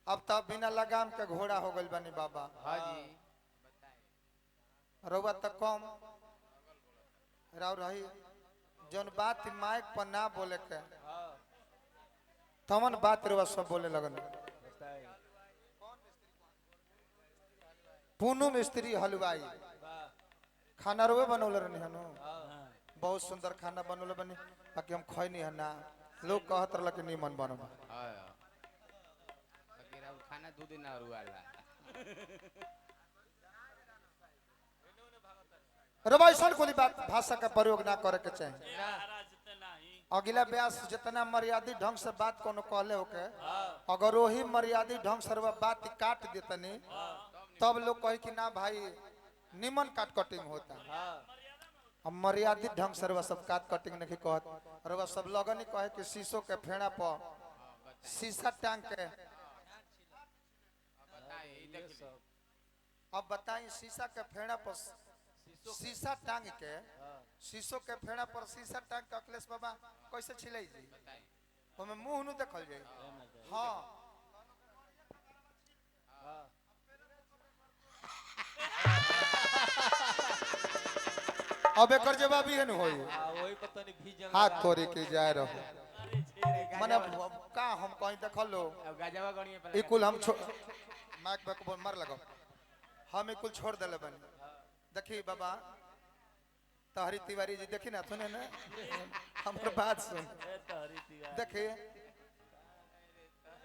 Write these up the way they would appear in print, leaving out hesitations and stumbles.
अब तो बिना लगाम के घोड़ा हो गइल बानी बाबा। हाँ जी रउआ तक कम राव रही जौन बात माइक पर ना बोले के तमन बात रउआ सब बोले लगन। पूनू मिस्त्री हलवाई खाना रुए बनौले रहनी हनु बहुत सुंदर खाना बनौले बनी बाकी हम खैनी है ना लोग कहत रहल कि निमन बनब। खाना 2 दिन और वाला रउआ ऐसा कोई बात भाषा का प्रयोग ना करे के चाहिए। अगला व्यास जितना मर्यादित ढंग से बात कोनो कहले होके अगर वही मर्यादित ढंग से रउआ बात काट देतनी तब लोग कहे कि ना भाई निमन काट कटिंग होता। हम मर्यादित ढंग से रउआ सब काट कटिंग नहीं कहत रउआ सब लगन ही कहे कि शीशो के फेड़ा पर शीशा टांग के। अब बताई शीशा के फेड़ा पर शीशा टांग के शीशो के फेड़ा पर शीशा टांग के अखिलेश बाबा कैसे छिलाई जी हमें मुंह नु देखल जाए। हाँ अब एक जवाब ही है न होई वही पता नहीं भीजन हाथ तोड़ी के जाए रहो माने का हम कहीं देखल लो अब गजवा गणिए पे इकुल हम माइक पे मर लगो हम इकुल छोड़ देले बनी। देखी बाबा तहरी तिवारी जी देखी ना सुने ना हमर बात सुन देखी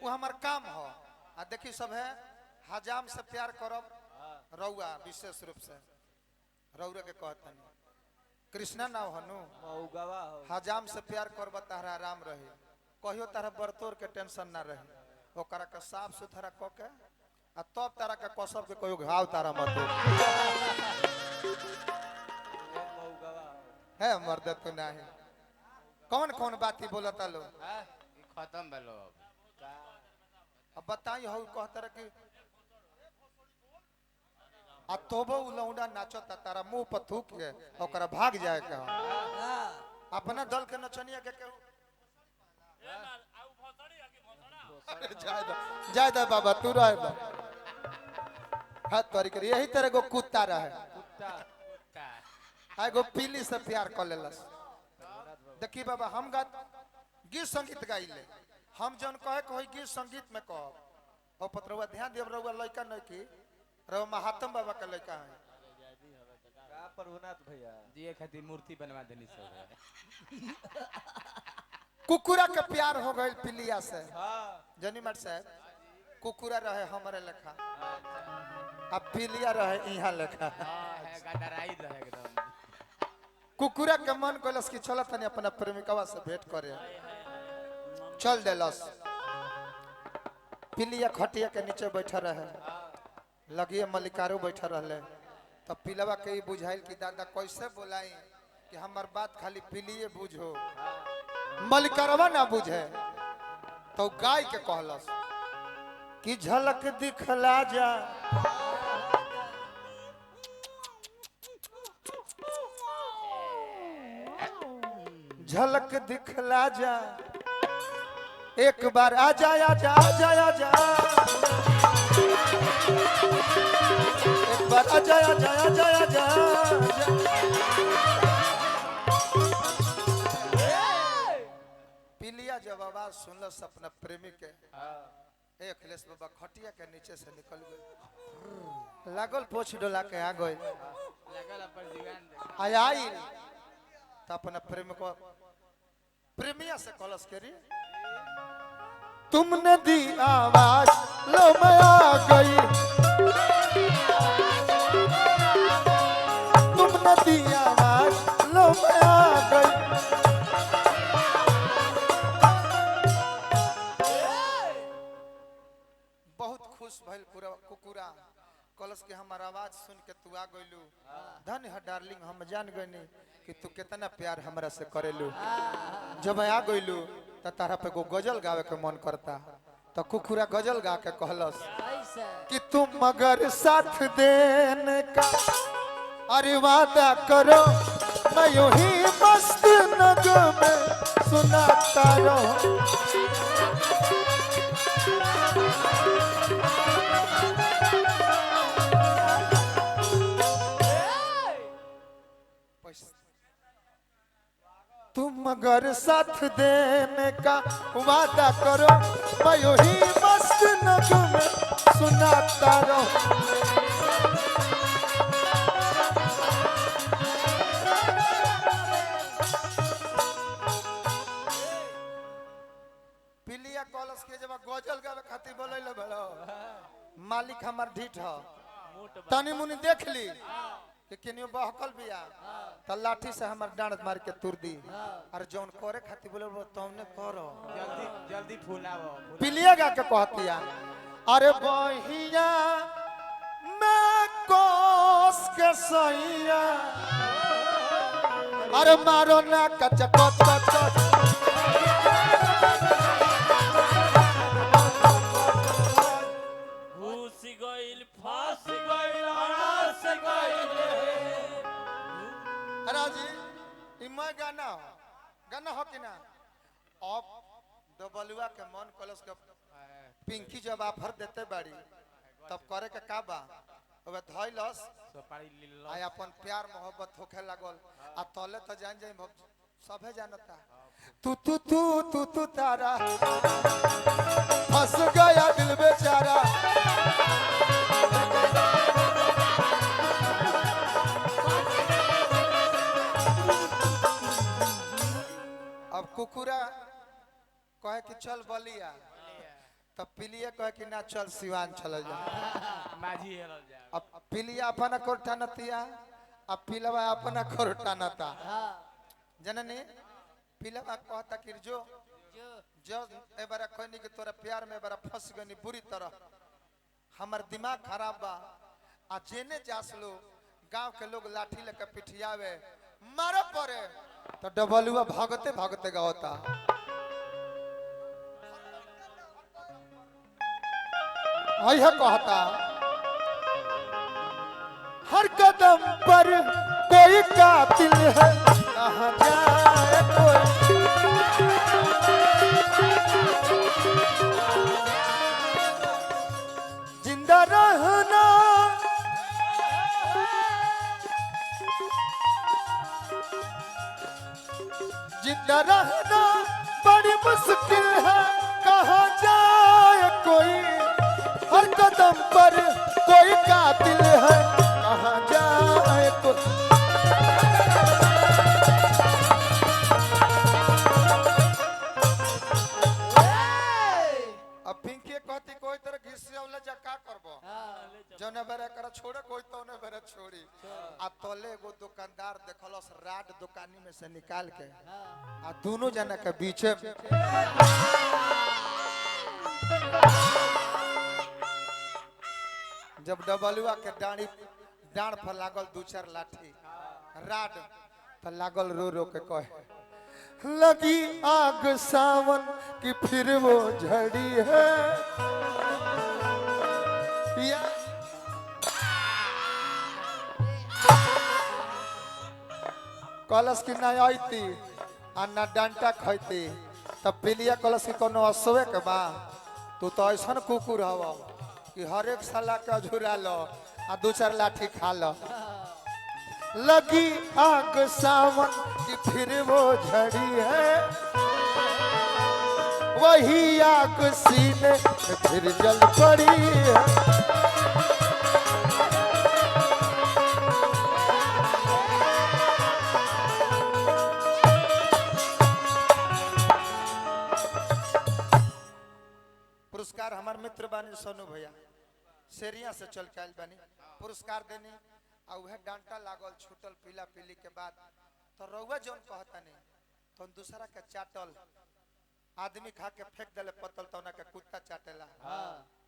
वो हमार काम हो आ देखी सब है हजाम से प्यार करब रउआ विशेष रूप से रउरा के कहतनी कृष्णा नाव हनु मऊगवा हो हजाम से प्यार करब तारा आराम रहे कहियो तारा बरतोर के टेंशन ना रहे ओकरा के साफ सुथरा क के आ तब तारा के कसब के कहियो घाव तारा मत हो मऊगवा है मर्द तू नहीं कौन कौन बात ही बोलता लो हां खत्म भेलो अब बताई हो कहता रह कि आ तोबो लौंडा नाचता तारा मुंह पर थूक के ओकरा भाग जाए के अपना दल के नचनिया के केहू जाय दे बाबा तू रह हाथ तोरी कर यही तरह को कुत्ता रहे कुत्ता आए गो पीली से प्यार कर लेलस। देखी बाबा हम गीत संगीत गाइले हम जन कहे कोई गीत संगीत में कह और पत्रवा ध्यान देव रउआ लइका नहीं की रउआ महात्म बाबा का लइका है का प्रभुनाथ भैया दिए खातिर मूर्ति बनवा देनी सब कुकुरा के प्यार हो गइल पिलिया से हां जनी मट साहब कुकुरा रहे हमारे लेखा अब पिलिया रहे इहा लेखा गदराई रहे एकदम कुकुरा के मन कलस की चल तनी अपना प्रेमिकवा से भेंट करे चल देलस पिलिया खटिया के नीचे बैठा रहे लगिए मलिकारो बैठा रहले तब पिलवा के ही बुझाइल कि दादा कैसे बोलाई कि हमार बात खाली पिलिए बुझो मलिकारवा ना बुझे तो गाय के कहलस कि झलक दिखला जा झलक दिखला जा एक बार आ जा एक बार आ जा पिलिया जब आवाज सुनलस अपना प्रेमी के ए अखिलेश बाबा खटिया के नीचे से निकल गए लागल पोछ डोला के आ गए लगल पर दीवान आई तो अपना प्रेम को प्रेमिया से कलश करी तुमने दी आवाज लो मैं आ गई तुमने दी आवाज लो मैं आ गई बहुत खुश भइल पूरा कुकुरा कलश के हमार आवाज सुन के तू आ गइलू धन है डार्लिंग हम जान गइनी कि तू कितना प्यार हमरा से करेलू जब आ गइलू त तारा पे गो गजल गावे के मन करता तो कुकुरा गजल गा के कहलस कि तुम मगर साथ देने का अरे वादा करो मैं यूं ही मस्त नगमे सुनाता रहूं मगर साथ देने का वादा करो, मैं यूं ही मस्त नगमे सुनाता रहूं। पिलिया कॉलेज के जब गजल गावे खातिर बोलैले बड़ो, मालिक हमार ढीठ ह, तनी मुनी देख ली कि केनियो बहकल बिया त लाठी से हमार डांड मार के तुर दी, और जौन करे खातिर बोले तौने करो। जल्दी जल्दी फुलावो पिलिया गा के कहतिया, अरे बहिया मैं कोस के सैया, अरे मारो ना कच कच कच। घुस गइल फंस गइल हरास गइल राजी ई मैं गाना हो कि ना। अब डबलुआ के मन कलस के पिंकी जब ऑफर देते बाड़ी तब करे के का बा, ओबे धइलस सुपारी लीलो आय अपन प्यार मोहब्बत होखे लागल, आ तले तो जान जाई सभे जानता तू तू तू तू तू तारा फंस गया दिल बेचारा। अब कुकुरा कहे कि चल बलिया, तब पिलिया कहे कि ना चल सिवान चल जा। माझी हेरल जा अब पिलिया अपना कोरटा नतिया, अब पिलवा अपना कोरटा नता जननी। पिलवा कहता कि जो ए बारा कहनी कि तोरा प्यार में बारा फंस गनी बुरी तरह, हमर दिमाग खराब बा, आ जेने जासलो गांव के लोग लाठी लेके पिठियावे मारे पड़े, तो डबलुआ भागते भागते गावता, है कहता हर कदम पर कोई कातिल है, कहाँ जाए कोई। जिंदा रहना जिंदा रहना बड़ी मुश्किल है, कहाँ जाए कोई। हर कदम पर कोई कातिल है, कहाँ जाए कोई। अब पिंकी कहती कोई तरह घिसियावला जा का करबो, जने बेरे कर छोड़े कोई तौने बेरे छोड़ी। आ तले एगो दुकानदार देखलस राड दुकानी में से निकाल के, आ दोनों जना के बीचे जब डबलुआ के डांड पर लागल दू चार लाठी राड, तो लागल रो रो के कहे, लगी आग सावन की फिर वो झड़ी है। कलश की ना आईती आ ना डंटा खैती, तब पिलिया कलश की कोनो असवे के बा, तू तो ऐसा कुकुर हवा कि हर एक साला के अझुरा लो आ दू चार लाठी खा लो। लगी आग सावन की फिर वो झड़ी है, वही आग सीने में फिर जल पड़ी है। पुरस्कार हमार मित्र बानी सोनू भैया सेरिया से चल के आइल बानी, पुरस्कार देनी आ उहे डांटा लागल छूटल पीला पीली के बाद, तो रउआ जौन कहता नहीं तो दूसरा के चाटल आदमी खा के फेंक देले पतल तो ना के कुत्ता चाटेला,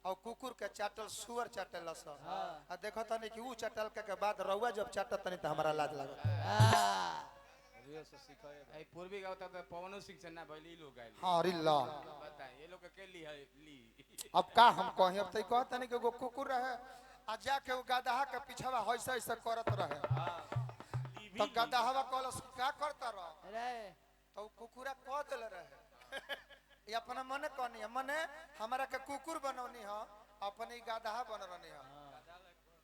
और कुकुर के चाटल सुअर चाटेला सब। आ देखो तनी कि ऊ चाटल के बाद रउआ जब चाटत तनी तो हमारा लाज लागल। रियो से सिखाए ए पूर्वी गाँव तक पवनो सिंह से ना भइली लोग आइल हां रे ला बता ये लोग के ली है ली। अब का हम कहि, अब तई कहता नहीं कि एगो कुकुर रहे आ जाके उ गदहा के पीछवा ऐसा ऐसा करत रहे, तो गदहावा कहलस का करता रह, तो कुकुरा कह देले रहे ये अपना मने कहनी है, मने हमरा के कुकुर बनौनी है, अपने गदहा बनरनी है।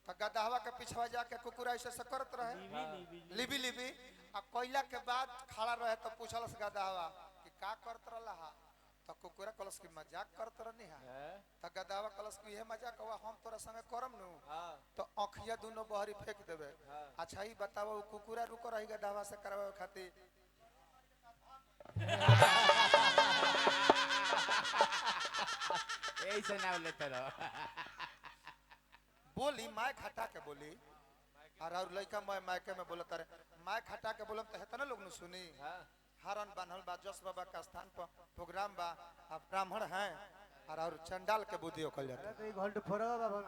तो गदहवा के पिछवा जाके कुकुरा ऐसे से करत रहे लिबी लिबी आ कोयला के बाद खड़ा रहे तो पूछलस गदहवा कि का करत रहला हा तो कुकुरा कलस की मजाक करत रहनी हा तो गदहवा कलस की ये मजाक हुआ हम तोरा संगे करम नु तो आँखिया दोनों बहरी फेंक देबे अच्छा ही बताओ कुकुरा रुको रही गदहवा से करवावे खातिर ऐसे ना लेते रहो बोली माय खटा के बोली और लड़का माय के में बोलत रहे माय खटा के बोलम तो हेतना लोग न सुनी हरन बान्हल बा जस बाबा का स्थान पर प्रोग्राम बा अब ब्राह्मण हैं और चंडाल के बुद्धि ओकल जाता घंटे फोरवा बाबा